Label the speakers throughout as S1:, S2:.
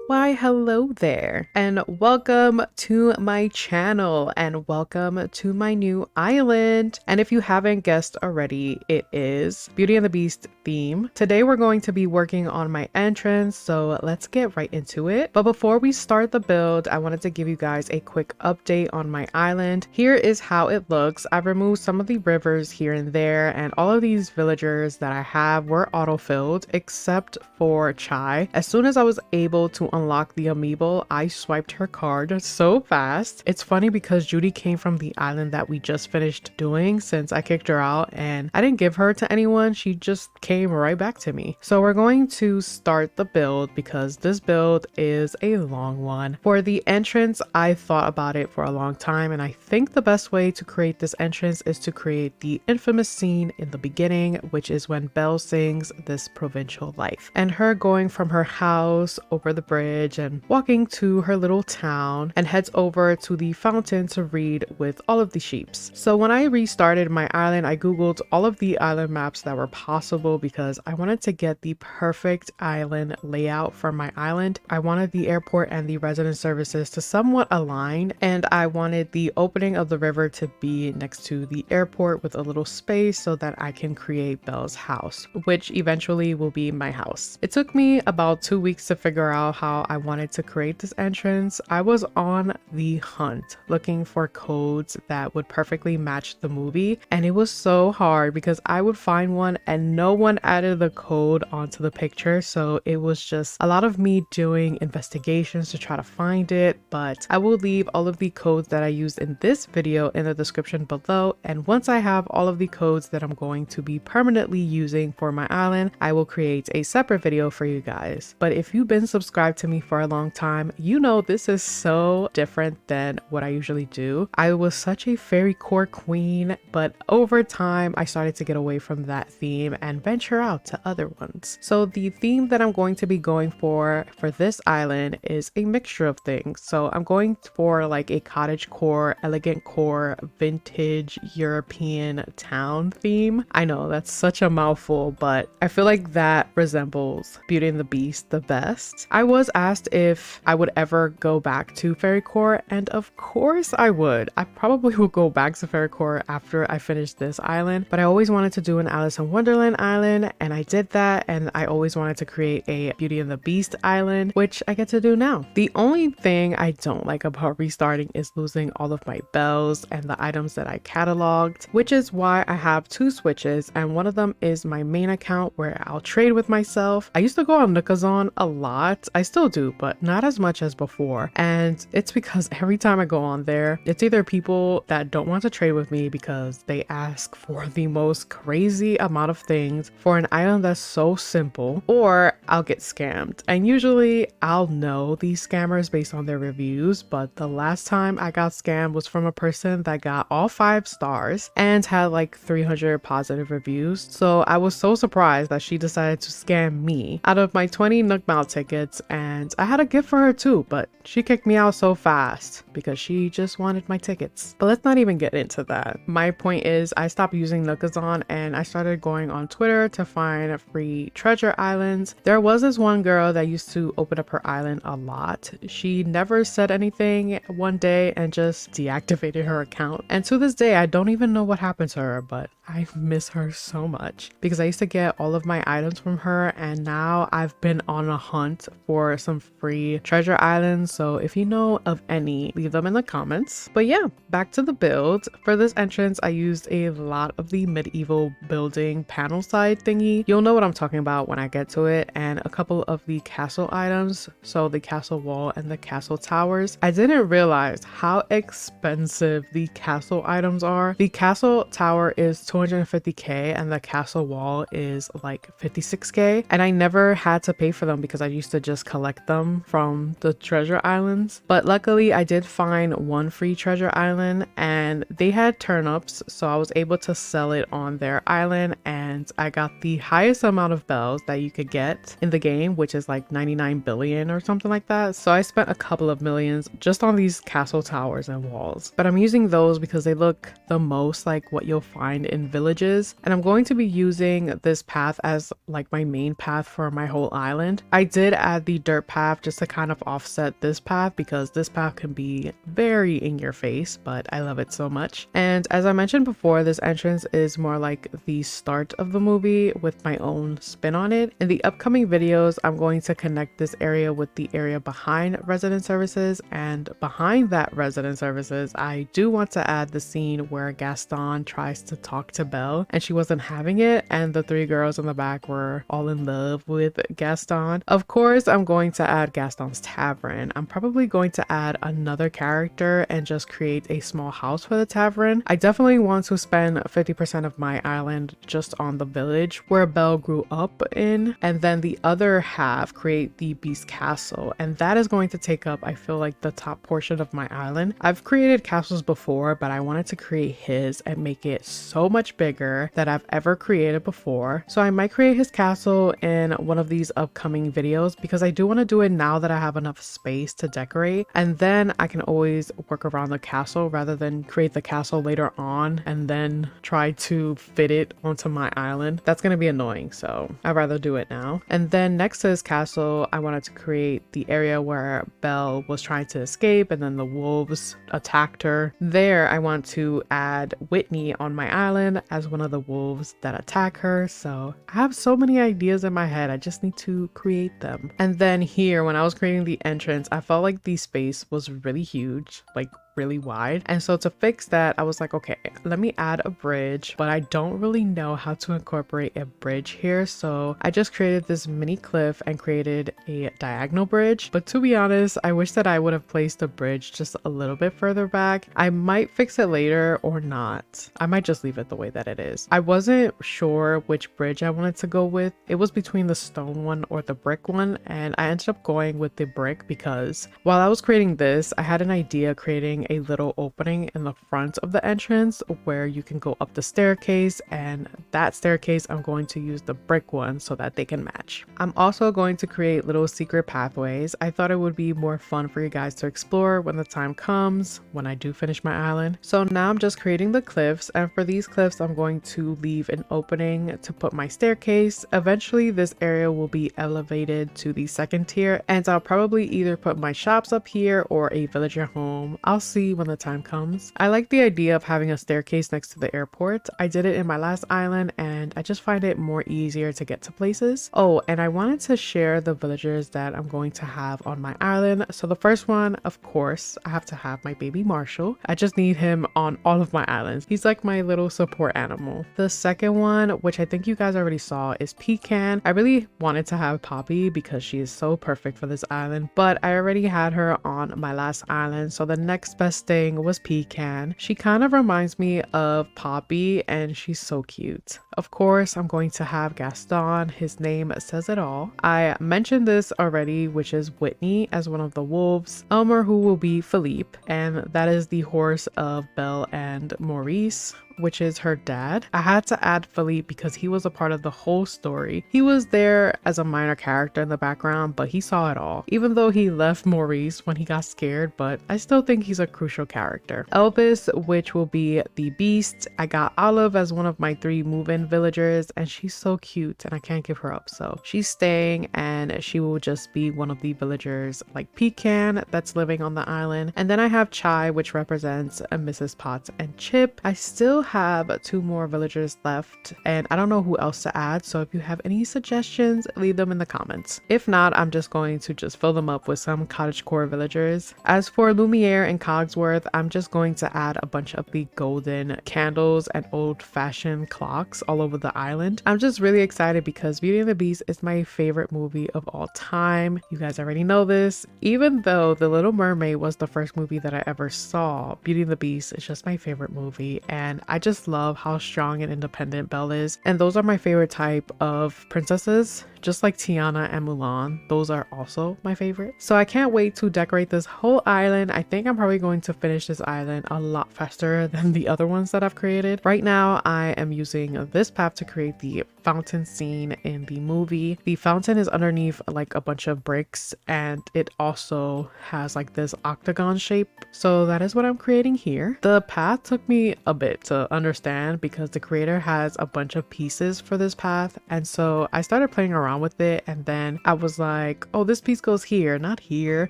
S1: Why hello there and welcome to my channel and welcome to my new island. And if you haven't guessed already, it is Beauty and the Beast theme. Today we're going to be working on my entrance, so let's get right into it. But before we start the build, I wanted to give you guys a quick update on my island. Here is how it looks. I've removed some of the rivers here and there, and all of these villagers that I have were auto-filled except for Chai. As soon as I was able to unlock the amiibo, I swiped her card so fast. It's funny because Judy came from the island that we just finished doing since I kicked her out, and I didn't give her to anyone. She just came right back to me. So we're going to start the build because this build is a long one. For the entrance, I thought about it for a long time, and I think the best way to create this entrance is to create the infamous scene in the beginning, which is when Belle sings This Provincial Life, and her going from her house over the bridge and walking to her little town and heads over to the fountain to read with all of the sheeps. So when I restarted my island, I googled all of the island maps that were possible because I wanted to get the perfect island layout for my island. I wanted the airport and the resident services to somewhat align, and I wanted the opening of the river to be next to the airport with a little space so that I can create Belle's house, which eventually will be my house. It took me about 2 weeks to figure out how I wanted to create this entrance. I was on the hunt looking for codes that would perfectly match the movie, and it was so hard because I would find one and no one added the code onto the picture, so it was just a lot of me doing investigations to try to find it. But I will leave all of the codes that I used in this video in the description below, and once I have all of the codes that I'm going to be permanently using for my island, I will create a separate video for you guys. But if you've been subscribed to me for a long time, you know this is so different than what I usually do. I was such a fairy core queen, but over time I started to get away from that theme and venture out to other ones. So the theme that I'm going to be going for this island is a mixture of things. So I'm going for like a cottagecore, elegant core, vintage European town theme. I know that's such a mouthful, but I feel like that resembles Beauty and the Beast the best. I was asked if I would ever go back to fairycore, and of course I would. I probably will go back to fairycore after I finish this island, but I always wanted to do an Alice in Wonderland island, and I did that, and I always wanted to create a Beauty and the Beast island, which I get to do now. The only thing I don't like about restarting is losing all of my bells and the items that I cataloged, which is why I have two switches, and one of them is my main account where I'll trade with myself. I used to go on Nookazon a lot. I still do, but not as much as before. And it's because every time I go on there, it's either people that don't want to trade with me because they ask for the most crazy amount of things for an island that's so simple, or I'll get scammed. And usually I'll know these scammers based on their reviews, but the last time I got scammed was from a person that got all 5 stars and had like 300 positive reviews. So I was so surprised that she decided to scam me out of my 20 Nook Mile tickets, and I had a gift for her too, but she kicked me out so fast because she just wanted my tickets. But let's not even get into that. My point is I stopped using Nookazon and I started going on Twitter to find free treasure islands. There was this one girl that used to open up her island a lot. She never said anything one day and just deactivated her account. And to this day, I don't even know what happened to her, but I miss her so much because I used to get all of my items from her, and now I've been on a hunt for some free treasure islands. So if you know of any, leave them in the comments. But yeah, back to the build. For this entrance, I used a lot of the medieval building panel side thingy. You'll know what I'm talking about when I get to it, and a couple of the castle items. So the castle wall and the castle towers. I didn't realize how expensive the castle items are. The castle tower is 250k and the castle wall is like 56k, and I never had to pay for them because I used to just collect them from the treasure islands. But luckily I did find one free treasure island and they had turnips, so I was able to sell it on their island, and I got the highest amount of bells that you could get in the game, which is like 99 billion or something like that. So I spent a couple of millions just on these castle towers and walls, but I'm using those because they look the most like what you'll find in villages, and I'm going to be using this path as like my main path for my whole island. I did add the dirt dirt path just to kind of offset this path because this path can be very in your face, but I love it so much. And as I mentioned before, this entrance is more like the start of the movie with my own spin on it. In the upcoming videos, I'm going to connect this area with the area behind resident services, and behind that resident services, I do want to add the scene where Gaston tries to talk to Belle and she wasn't having it, and the three girls in the back were all in love with Gaston. Of course, I'm going to add Gaston's tavern. I'm probably going to add another character and just create a small house for the tavern. I definitely want to spend 50% of my island just on the village where Belle grew up in, and then the other half create the beast castle, and that is going to take up, I feel like, the top portion of my island. I've created castles before, but I wanted to create his and make it so much bigger than I've ever created before. So I might create his castle in one of these upcoming videos because I do want to do it now that I have enough space to decorate, and then I can always work around the castle rather than create the castle later on and then try to fit it onto my island. That's going to be annoying, so I'd rather do it now. And then next to his castle, I wanted to create the area where Belle was trying to escape and then the wolves attacked her. There I want to add Whitney on my island as one of the wolves that attack her. So I have so many ideas in my head, I just need to create them. And then here, when I was creating the entrance, I felt like the space was really huge, like really wide, and so to fix that I was like, okay, let me add a bridge, but I don't really know how to incorporate a bridge here, so I just created this mini cliff and created a diagonal bridge. But to be honest, I wish that I would have placed the bridge just a little bit further back. I might fix it later or not. I might just leave it the way that it is. I wasn't sure which bridge I wanted to go with. It was between the stone one or the brick one, and I ended up going with the brick because while I was creating this, I had an idea creating a little opening in the front of the entrance where you can go up the staircase, and that staircase I'm going to use the brick one so that they can match. I'm also going to create little secret pathways. I thought it would be more fun for you guys to explore when the time comes, when I do finish my island. So now I'm just creating the cliffs, and for these cliffs I'm going to leave an opening to put my staircase. Eventually this area will be elevated to the second tier, and I'll probably either put my shops up here or a villager home. I'll see when the time comes. I like the idea of having a staircase next to the airport. I did it in my last island and I just find it more easier to get to places. Oh, and I wanted to share the villagers that I'm going to have on my island. So the first one, of course, I have to have my baby Marshall. I just need him on all of my islands. He's like my little support animal. The second one, which I think you guys already saw, is Pecan. I really wanted to have Poppy because she is so perfect for this island, but I already had her on my last island, so the next best thing was Pecan. She kind of reminds me of Poppy and she's so cute. Of course, I'm going to have Gaston. His name says it all. I mentioned this already, which is Whitney as one of the wolves. Elmer, who will be Philippe, and that is the horse of Belle and Maurice, which is her dad. I had to add Philippe because he was a part of the whole story. He was there as a minor character in the background, but he saw it all. Even though he left Maurice when he got scared, but I still think he's a crucial character. Elvis, which will be the beast. I got Olive as one of my 3 move-in villagers, and she's so cute and I can't give her up. So she's staying and she will just be one of the villagers like Pecan that's living on the island. And then I have Chai, which represents Mrs. Potts and Chip. I still have 2 more villagers left and I don't know who else to add, so if you have any suggestions, leave them in the comments. If not, I'm just going to just fill them up with some cottagecore villagers. As for Lumiere and Cogsworth, I'm just going to add a bunch of the golden candles and old-fashioned clocks all over the island. I'm just really excited because Beauty and the Beast is my favorite movie of all time. You guys already know this. Even though The Little Mermaid was the first movie that I ever saw, Beauty and the Beast is just my favorite movie, and I just love how strong and independent Belle is. And those are my favorite type of princesses. Just like Tiana and Mulan, those are also my favorite. So I can't wait to decorate this whole island. I think I'm probably going to finish this island a lot faster than the other ones that I've created. Right now, I am using this path to create the fountain scene in the movie. The fountain is underneath like a bunch of bricks, and it also has like this octagon shape. So that is what I'm creating here. The path took me a bit to understand because the creator has a bunch of pieces for this path, and so I started playing around with it, and then I was like, oh, this piece goes here, not here,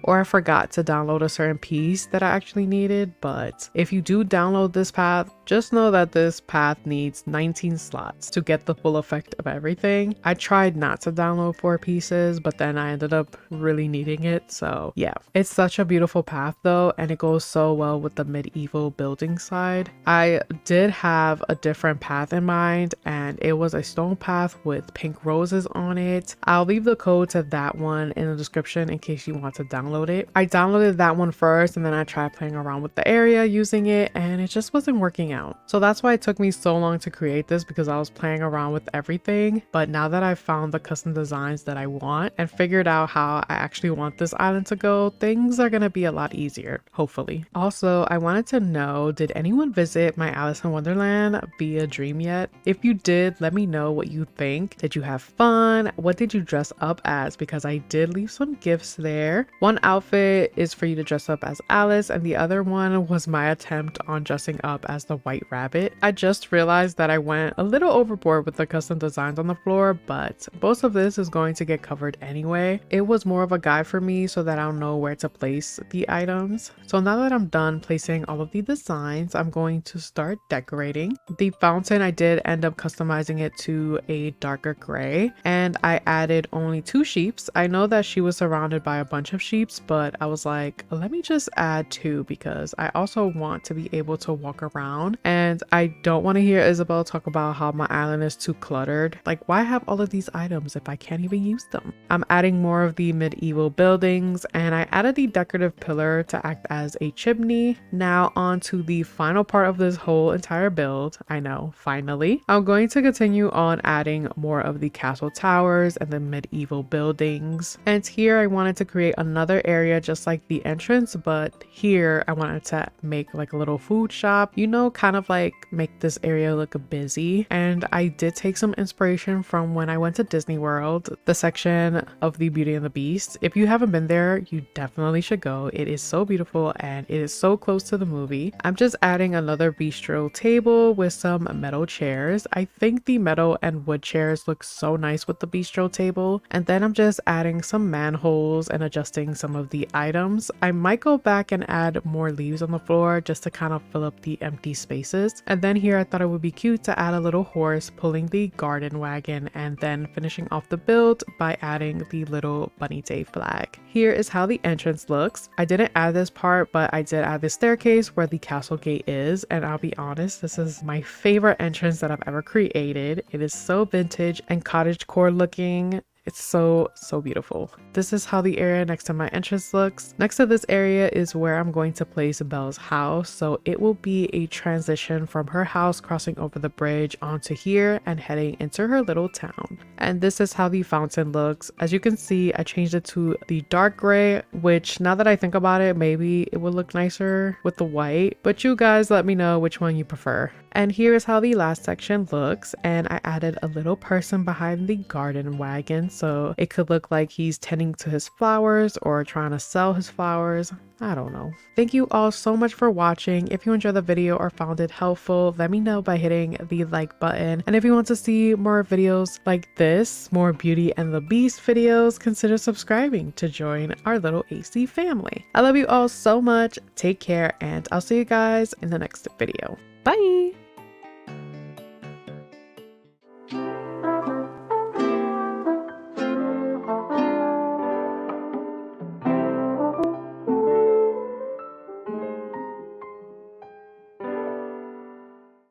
S1: or I forgot to download a certain piece that I actually needed. But if you do download this path, just know that this path needs 19 slots to get the full effect of everything. I tried not to download 4 pieces, but then I ended up really needing it. So yeah, it's such a beautiful path though, and it goes so well with the medieval building side. I did have a different path in mind, and it was a stone path with pink roses on it. I'll leave the code to that one in the description in case you want to download it. I downloaded that one first, and then I tried playing around with the area using it, and it just wasn't working out. So that's why it took me so long to create this, because I was playing around with everything. But now that I've found the custom designs that I want and figured out how I actually want this island to go, things are gonna be a lot easier, hopefully. Also, I wanted to know, did anyone visit my Alice in Wonderland via Dream yet? If you did, let me know what you think. Did you have fun? What did you dress up as? Because I did leave some gifts there. One outfit is for you to dress up as Alice, and the other one was my attempt on dressing up as the White Rabbit. I just realized that I went a little overboard with the custom designs on the floor, but most of this is going to get covered anyway. It was more of a guide for me so that I'll know where to place the items. So now that I'm done placing all of the designs, I'm going to start decorating. The fountain, I did end up customizing it to a darker gray, and I added only 2 sheeps. I know that she was surrounded by a bunch of sheeps, but I was like, let me just add 2 because I also want to be able to walk around, and I don't want to hear Isabel talk about how my island is too cluttered. Like, why have all of these items if I can't even use them? I'm adding more of the medieval buildings, and I added the decorative pillar to act as a chimney. Now on to the final part of this whole entire build. I know, finally. I'm going to continue on adding more of the castle towers and the medieval buildings. And here I wanted to create another area just like the entrance, but here I wanted to make like a little food shop, you know, kind of like make this area look busy. And I did take some inspiration from when I went to Disney World, the section of the Beauty and the Beast. If you haven't been there, you definitely should go. It is so beautiful and it is so close to the movie. I'm just adding another bistro table with some metal chairs. I think the metal and wood chairs look so nice with the bistro table. And then I'm just adding some manholes and adjusting some of the items. I might go back and add more leaves on the floor just to kind of fill up the empty spaces. And then here I thought it would be cute to add a little horse pulling the garden wagon, and then finishing off the build by adding the little bunny day flag. Here is how the entrance looks. I didn't add this part, but I did add the staircase where the castle gate is, and I'll be honest, this is my favorite entrance that I've ever created. It is so vintage and cottagecore looking. It's so beautiful. This is how the area next to my entrance looks. Next to this area is where I'm going to place Belle's house. So it will be a transition from her house crossing over the bridge onto here and heading into her little town. And this is how the fountain looks. As you can see, I changed it to the dark gray, which now that I think about it, maybe it would look nicer with the white, but you guys let me know which one you prefer. And here is how the last section looks, and I added a little person behind the garden wagon so it could look like he's tending to his flowers or trying to sell his flowers. I don't know. Thank you all so much for watching. If you enjoyed the video or found it helpful, let me know by hitting the like button. And if you want to see more videos like this, more Beauty and the Beast videos, consider subscribing to join our little AC family. I love you all so much. Take care, and I'll see you guys in the next video. Bye!